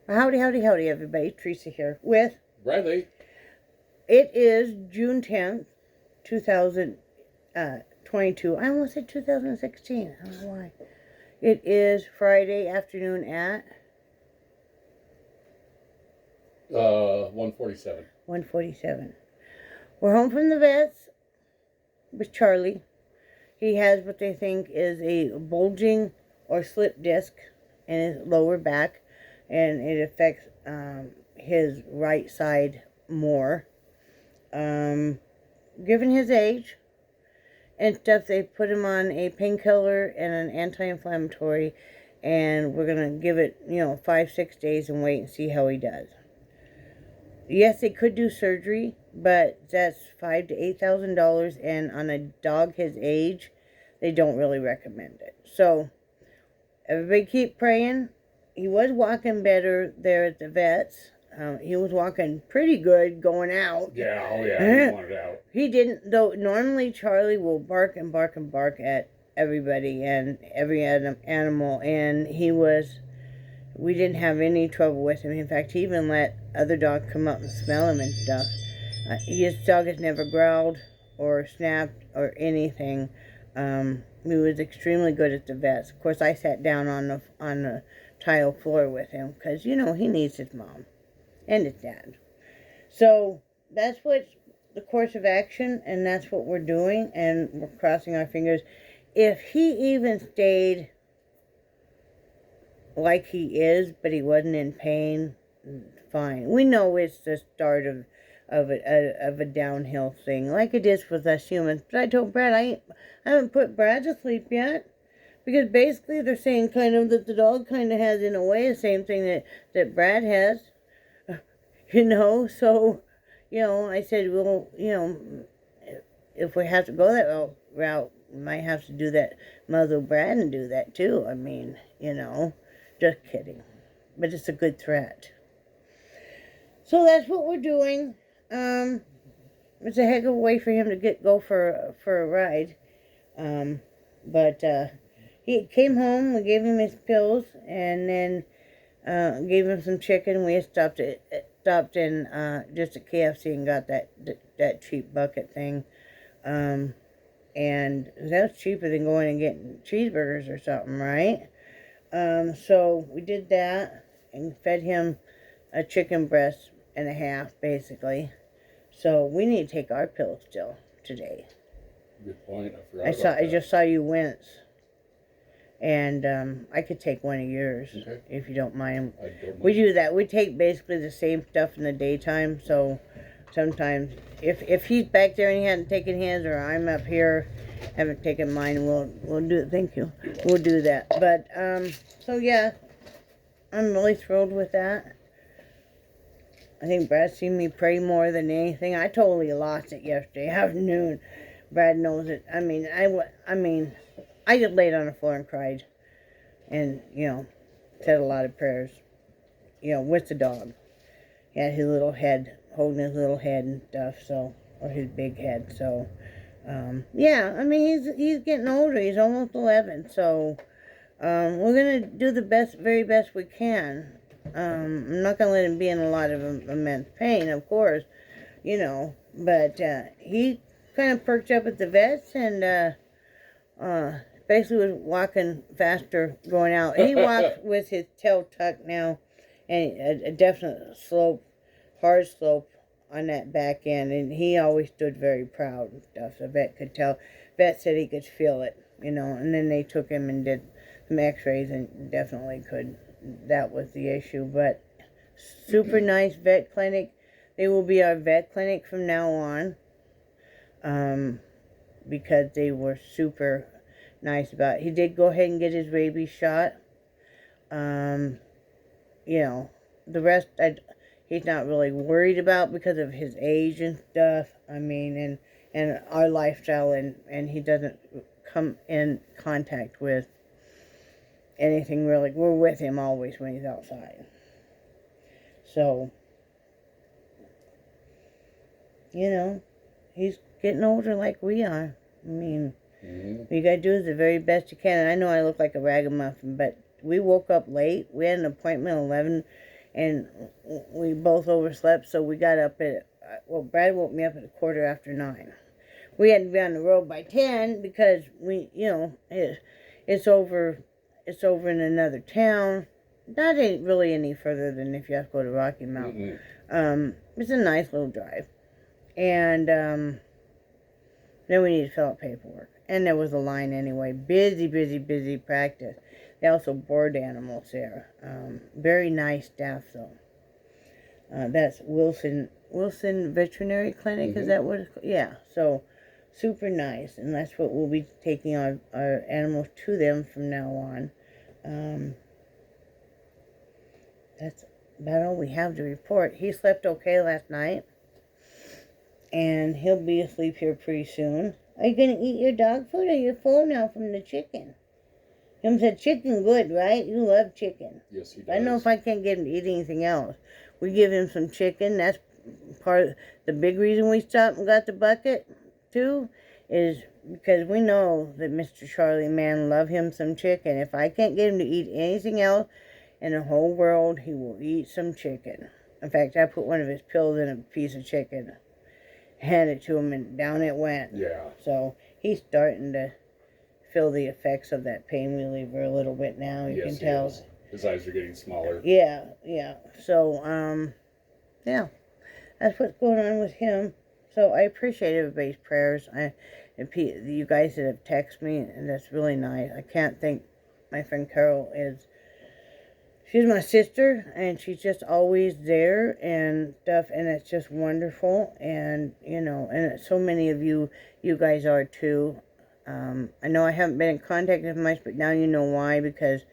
Howdy, howdy, howdy, everybody. Teresa here with Bradley. It is June 10th, 2022. I almost said 2016. I don't know why. It is Friday afternoon at 147. 1:47. We're home from the vets with Charlie. He has what they think is a bulging or slip disc in his lower back, and it affects his right side more. Given his age and stuff, they put him on a painkiller and an anti-inflammatory, and we're gonna give it 5-6 days and wait and see how he does. Yes, they could do surgery, but that's $5,000 to $8,000, and on a dog his age, they don't really recommend it. So everybody keep praying. He was walking better there at the vets. He was walking pretty good going out. Yeah, oh yeah, he wanted out. He didn't, though. Normally Charlie will bark and bark and bark at everybody and every animal, and we didn't have any trouble with him. In fact, he even let other dogs come up and smell him and stuff. His dog has never growled or snapped or anything. He was extremely good at the vets. Of course, I sat down on the tile floor with him because, he needs his mom and his dad. So that's what the course of action, and that's what we're doing, and we're crossing our fingers. If he even stayed like he is, but he wasn't in pain, fine. We know it's the start of a downhill thing, like it is with us humans. But I told Brad I haven't put Brad to sleep yet, because basically they're saying kind of that the dog kind of has, in a way, the same thing that Brad has, So, I said, well, if we have to go that route, we might have to do that, muzzle Brad and do that too. I mean, just kidding. But it's a good threat. So that's what we're doing. It's a heck of a way for him to go for a ride. But he came home, we gave him his pills, and then gave him some chicken. We stopped in just a KFC and got that cheap bucket thing. And that was cheaper than going and getting cheeseburgers or something, right? So we did that and fed him a chicken breast and a half, basically. So we need to take our pills still today. Good point. I forgot about that. I just saw you wince. And I could take one of yours, okay, if you don't mind. I don't mind. We do that. We take basically the same stuff in the daytime. So sometimes if he's back there and he hasn't taken his, or I'm up here haven't taken mine, we'll do it. Thank you. We'll do that. But so yeah, I'm really thrilled with that. I think Brad's seen me pray more than anything. I totally lost it yesterday afternoon. Brad knows it. I mean, I just laid on the floor and cried, and said a lot of prayers, with the dog. He had his little head, holding his little head and stuff, or his big head. So yeah, I mean, he's getting older. He's almost 11. So we're gonna do the very best we can. I'm not gonna let him be in a lot of immense pain, of course, but he kind of perked up at the vets, and basically was walking faster going out. He walks with his tail tucked now, and a definite hard slope on that back end, and he always stood very proud and stuff. The vet could tell. Vet said he could feel it, and then they took him and did some x-rays and definitely could. That was the issue. But super nice vet clinic. They will be our vet clinic from now on, because they were super nice about it. He did go ahead and get his rabies shot. The rest he's not really worried about because of his age and stuff. I mean, and our lifestyle, and he doesn't come in contact with anything really. We're with him always when he's outside. So, he's getting older like we are. I mean, what you gotta do is the very best you can. And I know I look like a ragamuffin, but we woke up late. We had an appointment at 11, and we both overslept, so we got up at, well, Brad woke me up at 9:15. We had to be on the road by 10 because we, it's over in another town. Not really any further than if you have to go to Rocky Mountain. It's a nice little drive. And then we need to fill out paperwork. And there was a line anyway. Busy practice. They also board animals there. Very nice staff, though. That's Wilson Veterinary Clinic. Is that what it's called? Yeah. So, super nice. And that's what we'll be taking our animals to them from now on. That's about all we have to report. He slept okay last night. And he'll be asleep here pretty soon. Are you going to eat your dog food, or you're full now from the chicken? Him said chicken good, right? You love chicken. Yes, he does. I don't know if I can't get him to eat anything else. We give him some chicken. That's part of the big reason we stopped and got the bucket, too, is because we know that Mr. Charlie Man love him some chicken. If I can't get him to eat anything else in the whole world, he will eat some chicken. In fact, I put one of his pills in a piece of chicken, handed it to him, and down it went. Yeah. So he's starting to feel the effects of that pain reliever a little bit now. You can tell. Is. His eyes are getting smaller. Yeah. So, yeah, that's what's going on with him. So I appreciate everybody's prayers. You guys that have texted me, and that's really nice. I can't thank my friend Carol she's my sister, and she's just always there and stuff, and it's just wonderful. And, and so many of you guys are too. I know I haven't been in contact with much, but now you know why, because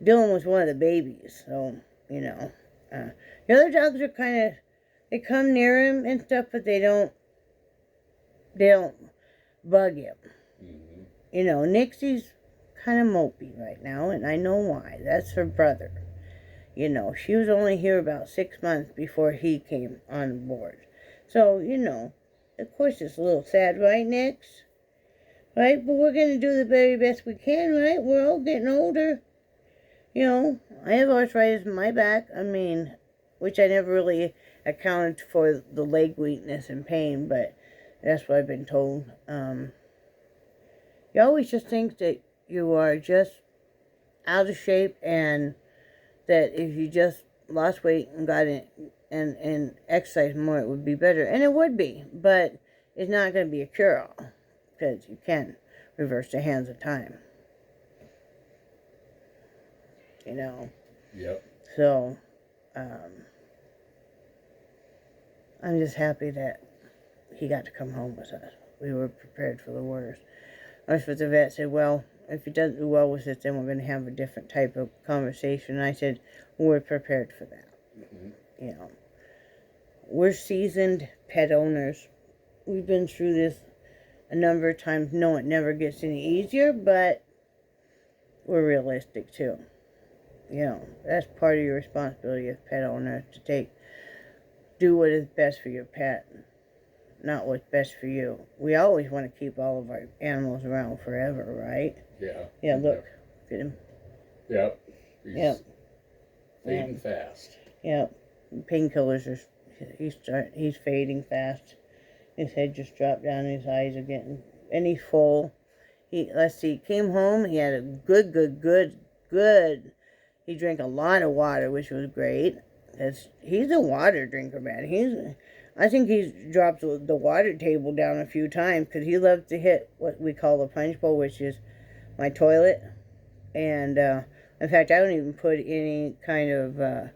Dylan was one of the babies, so, the other dogs are they come near him and stuff, but they don't bug him. Nixie's kind of mopey right now, and I know why. That's her brother. She was only here about 6 months before he came on board. So, of course it's a little sad, right, Nix? Right? But we're going to do the very best we can, right? We're all getting older. I have arthritis in my back. Which I never really accounted for the leg weakness and pain, but that's what I've been told. You always just think that you are just out of shape, and that if you just lost weight and got in and exercised more, it would be better. And it would be, but it's not going to be a cure-all, because you can't reverse the hands of time. Yep. So, I'm just happy that he got to come home with us. We were prepared for the worst. That's what the vet said. Well, if he doesn't do well with it, then we're going to have a different type of conversation. And I said, we're prepared for that. We're seasoned pet owners. We've been through this a number of times. No, it never gets any easier, but we're realistic too. That's part of your responsibility as pet owner, to do what is best for your pet, not what's best for you. We always want to keep all of our animals around forever, right? Yeah. Yeah, look at him. Yep. Yep. Fading fast. Yep. Painkillers he's fading fast. His head just dropped down, his eyes are getting, and he's full. He came home, he had a good. He drank a lot of water, which was great. He's a water drinker, man. I think he's dropped the water table down a few times, because he loves to hit what we call the punch bowl, which is my toilet. And in fact, I don't even put any kind of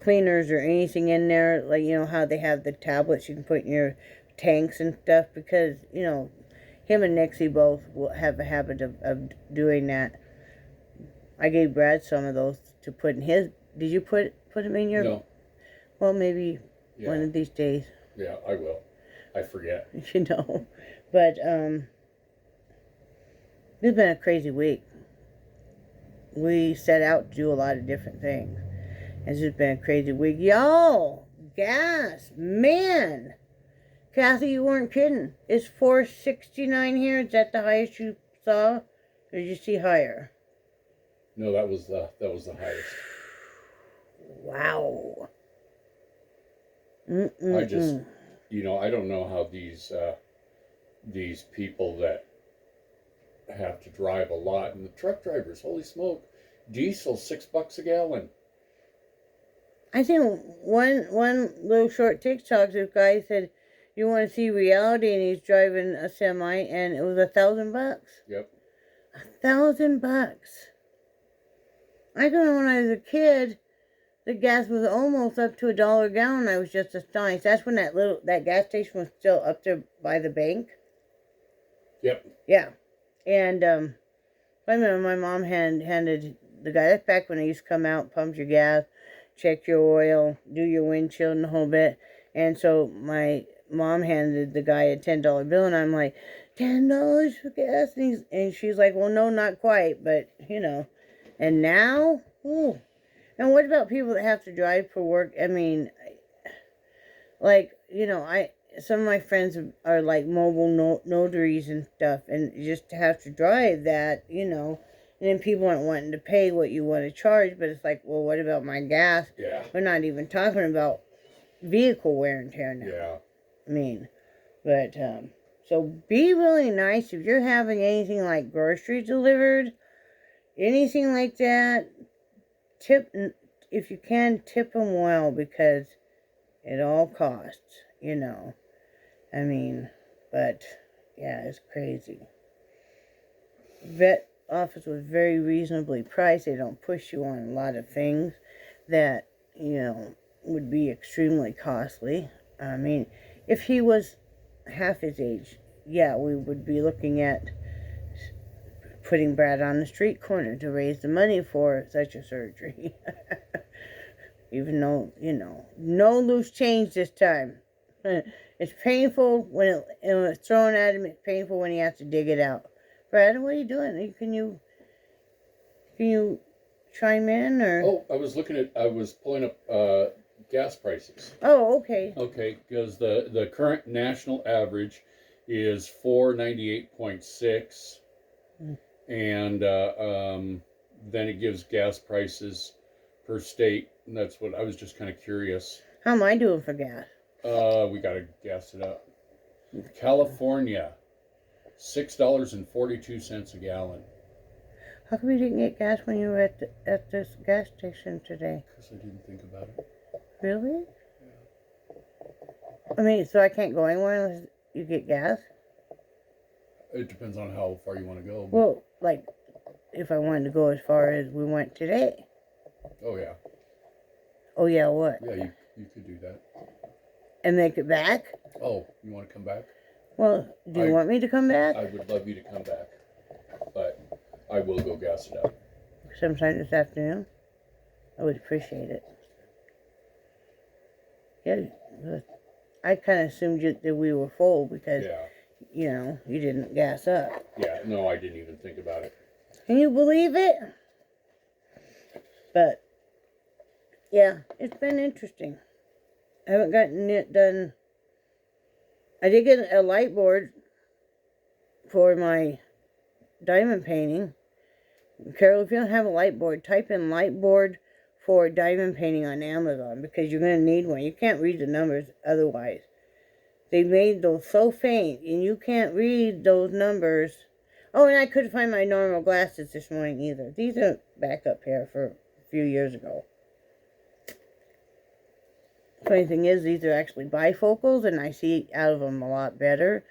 cleaners or anything in there, like how they have the tablets you can put in your tanks and stuff, because him and Nixie both will have a habit of doing that. I gave Brad some of those to put in his. Did you put them in your? No. Well, maybe one of these days. Yeah, I will. I forget. But it's been a crazy week. We set out to do a lot of different things. It's just been a crazy week. Y'all, gas, man. Kathy, you weren't kidding. It's $4.69 here. Is that the highest you saw? Or did you see higher? No, that was the highest. Wow. I just, Mm-mm-mm. I don't know how these people that have to drive a lot, and the truck drivers, holy smoke, diesel $6 a gallon. I think one little short TikTok, this guy said, "You want to see reality?" And he's driving a semi, and it was $1,000. Yep. $1,000. I remember when I was a kid, the gas was almost up to $1 a gallon. I was just astonished. That's when that gas station was still up there by the bank. Yep. Yeah, and I remember my mom handed the guy. That's back when I used to come out, pump your gas, check your oil, do your windshield, and the whole bit. And so my mom handed the guy a $10 bill, and I'm like, $10 for gas, and she's like, well, no, not quite, but you know. And now, ooh. And what about people that have to drive for work? I mean, like, some of my friends are like mobile notaries and stuff, and just to have to drive that, and then people aren't wanting to pay what you want to charge, but it's like, well, what about my gas? Yeah. We're not even talking about vehicle wear and tear now. Yeah. I mean, but so be really nice if you're having anything like groceries delivered, anything like that. Tip, if you can, tip them well, because it all costs, I mean, but yeah, it's crazy. Vet office was very reasonably priced. They don't push you on a lot of things that, would be extremely costly. I mean, if he was half his age, yeah, we would be looking at putting Brad on the street corner to raise the money for such a surgery. Even though, no loose change this time. It's painful when it's thrown at him. It's painful when he has to dig it out. Brad, what are you doing? Can you chime in, or? Oh, I was pulling up gas prices. Oh, okay. Okay, because the current national average is 498.6, and then it gives gas prices per state, and that's what I was just kind of curious. How am I doing for gas? We gotta gas it up. California, $6.42 a gallon. How come you didn't get gas when you were at this gas station today? Because I didn't think about it. Really? I mean, so I can't go anywhere unless you get gas? It depends on how far you want to go. Well, like, if I wanted to go as far as we went today. Oh, yeah. Oh, yeah, what? Yeah, you could do that. And make it back? Oh, you want to come back? Well, do you want me to come back? I would love you to come back, but I will go gas it up. Sometime this afternoon? I would appreciate it. Yeah, I kind of assumed that we were full because, Yeah. You didn't gas up. Yeah, no, I didn't even think about it. Can you believe it? But, yeah, it's been interesting. I haven't gotten it done. I did get a light board for my diamond painting. Carol, if you don't have a light board, type in light board for diamond painting on Amazon, because you're going to need one. You can't read the numbers otherwise. They made those so faint, and you can't read those numbers. Oh, and I couldn't find my normal glasses this morning either. These are back up here for a few years ago. Funny thing is, these are actually bifocals, and I see out of them a lot better.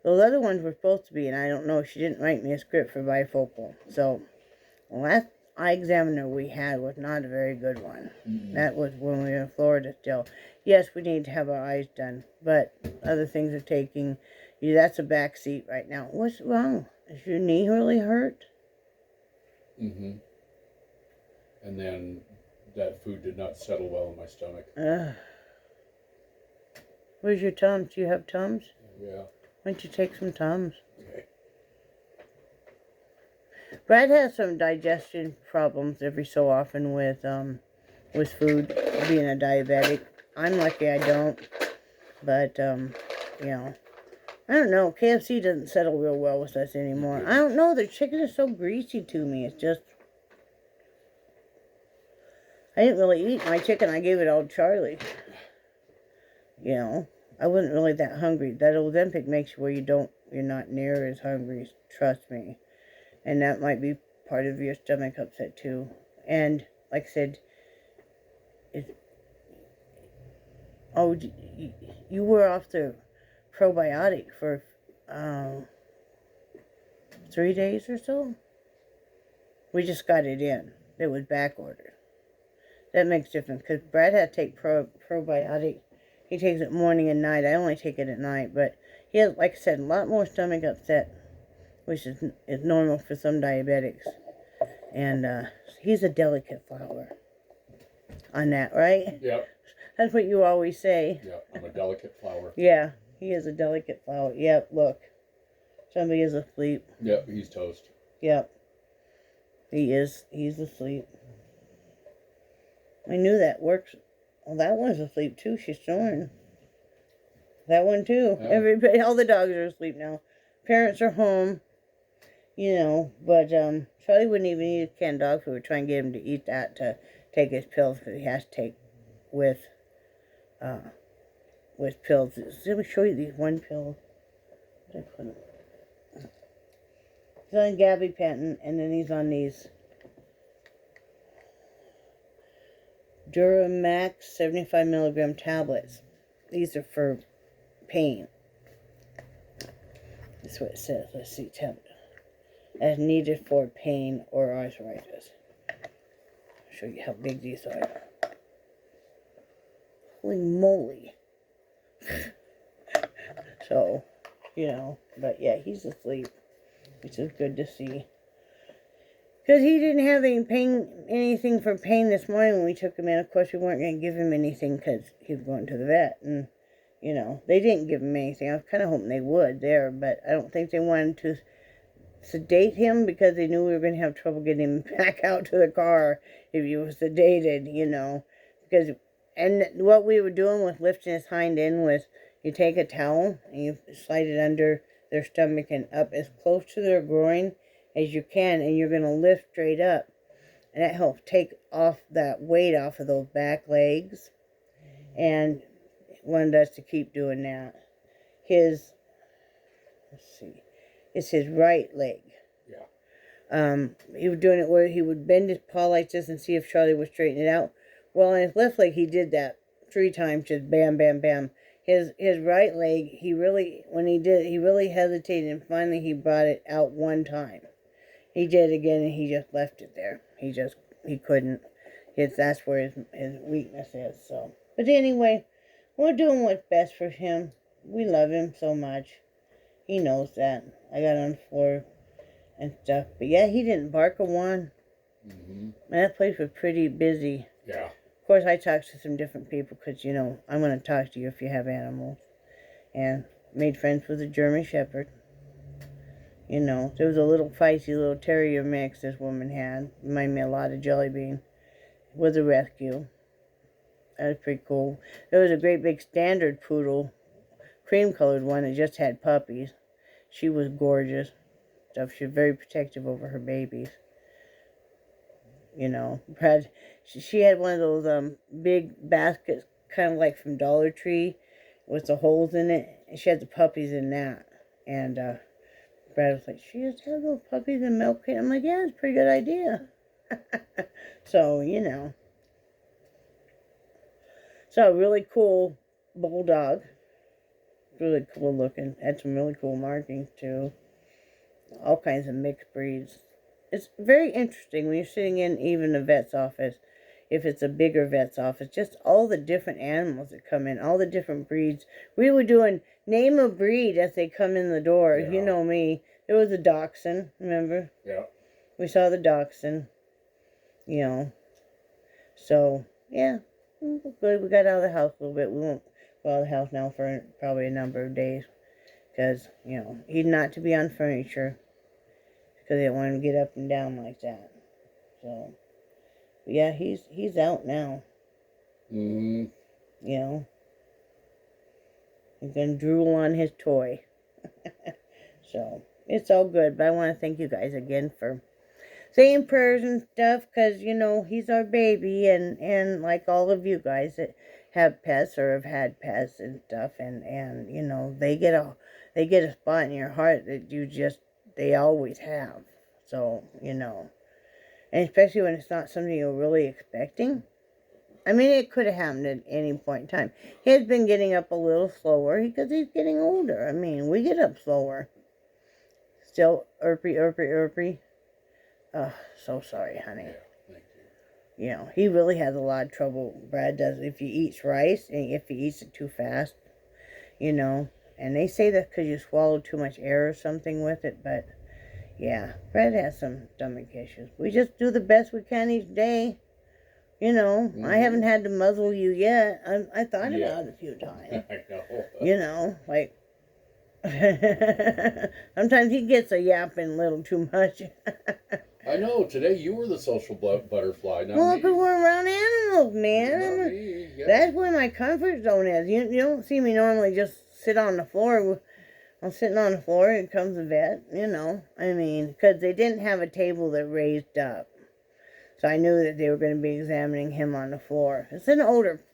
Those other ones were supposed to be, and I don't know, she didn't write me a script for bifocal. So, the last eye examiner we had was not a very good one. Mm-hmm. That was when we were in Florida still. Yes, we need to have our eyes done, but other things are taking. That's a back seat right now. What's wrong? Is your knee really hurt? Mm-hmm. And then that food did not settle well in my stomach. Where's your Tums? Do you have Tums? Yeah. Why don't you take some Tums? Okay. Brad has some digestion problems every so often with food, being a diabetic. I'm lucky I don't, but I don't know. KFC doesn't settle real well with us anymore. I don't know. Their chicken is so greasy to me. It's just, I didn't really eat my chicken. I gave it all to Charlie. You know, I wasn't really that hungry. That Ozempic makes you where you're not near as hungry. Trust me, and that might be part of your stomach upset too. And like I said, it, oh, you were off the probiotic for 3 days or so. We just got it in. It was back ordered. That makes a difference because Brad had to take probiotic. He takes it morning and night. I only take it at night, but he has, like I said, a lot more stomach upset, which is normal for some diabetics. And he's a delicate flower on that, right? Yep. That's what you always say. Yep. I'm a delicate flower. Yeah, he is a delicate flower. Yep, look. Somebody is asleep. Yep, he's toast. Yep. He is. He's asleep. I knew that works. Well, that one's asleep too. She's snoring. That one too. Yeah. Everybody, all the dogs are asleep now. Parents are home. You know, but Charlie wouldn't even eat canned dog food. We're trying to get him to eat that to take his pills because he has to take with pills. Let me show you these one pill. He's on gabapentin, and then he's on these Duramax 75 milligram tablets. These are for pain. That's what it says. Let's see, tablet. As needed for pain or arthritis. I'll show you how big these are. Holy moly. So, you know, but yeah, he's asleep, which is good to see. Because he didn't have anything for pain this morning when we took him in. Of course, we weren't going to give him anything because he was going to the vet. And, you know, they didn't give him anything. I was kind of hoping they would there, but I don't think they wanted to sedate him because they knew we were going to have trouble getting him back out to the car if he was sedated, you know. And what we were doing with lifting his hind end was you take a towel and you slide it under their stomach and up as close to their groin as you can, and you're going to lift straight up. And that helps take off that weight off of those back legs. And wanted us to keep doing that. Let's see, it's his right leg. Yeah. He was doing it where he would bend his paw like this and see if Charlie would straighten it out. Well, on his left leg, he did that 3 times, just bam, bam, bam. His right leg, he really hesitated, and finally he brought it out 1 time. He did it again, and he just left it there. He couldn't. That's where his weakness is. So, but anyway, we're doing what's best for him. We love him so much. He knows that. I got on the floor and stuff. But yeah, he didn't bark a one. Mm-hmm. And that place was pretty busy. Yeah. Of course, I talked to some different people because, you know, I'm going to talk to you if you have animals. And made friends with a German Shepherd. You know, there was a little feisty little terrier mix this woman had. Reminded me a lot of Jelly Bean. With a rescue. That was pretty cool. There was a great big standard poodle, cream-colored one that just had puppies. She was gorgeous. She was very protective over her babies. You know, she had one of those big baskets, kind of like from Dollar Tree, with the holes in it. And she had the puppies in that. And Brad was like, "She just has those puppies in milk crate." I'm like, "Yeah, it's a pretty good idea." So, you know. So, a really cool bulldog. Really cool looking. Had some really cool markings, too. All kinds of mixed breeds. It's very interesting when you're sitting in even a vet's office, if it's a bigger vet's office, just all the different animals that come in, all the different breeds. We were doing name a breed as they come in the door. Yeah. You know me. There was a dachshund, remember? Yeah. We saw the dachshund, you know. So, yeah, good. We got out of the house a little bit. We won't go out of the house now for probably a number of days because, you know, he's not to be on furniture because they don't want him to get up and down like that. So, but yeah, he's out now. Mm-hmm. You know, he's gonna drool on his toy. So it's all good. But I want to thank you guys again for saying prayers and stuff, because, you know, he's our baby, and like all of you guys that have pets or have had pets and stuff, and you know, they get a spot in your heart that they always have. So, you know, and especially when it's not something you're really expecting. I mean, it could have happened at any point in time. He has been getting up a little slower because he's getting older. I mean, we get up slower. Still, irpy. Oh, so sorry, honey. Yeah, thank you. You know, he really has a lot of trouble, Brad does, if he eats rice and if he eats it too fast, you know. And they say that's because you swallow too much air or something with it, but yeah, Brad has some stomach issues. We just do the best we can each day. You know, I haven't had to muzzle you yet. I thought Yeah. about it a few times. I know. You know, like, sometimes he gets a yapping little too much. I know. Today you were the social butterfly, not Well, me. because we're around animals, Not man. me. Yeah. That's where my comfort zone is. You don't see me normally just sit on the floor. I'm sitting on the floor. Here comes the vet, you know. I mean, because they didn't have a table that raised up. So I knew that they were going to be examining him on the floor. It's an older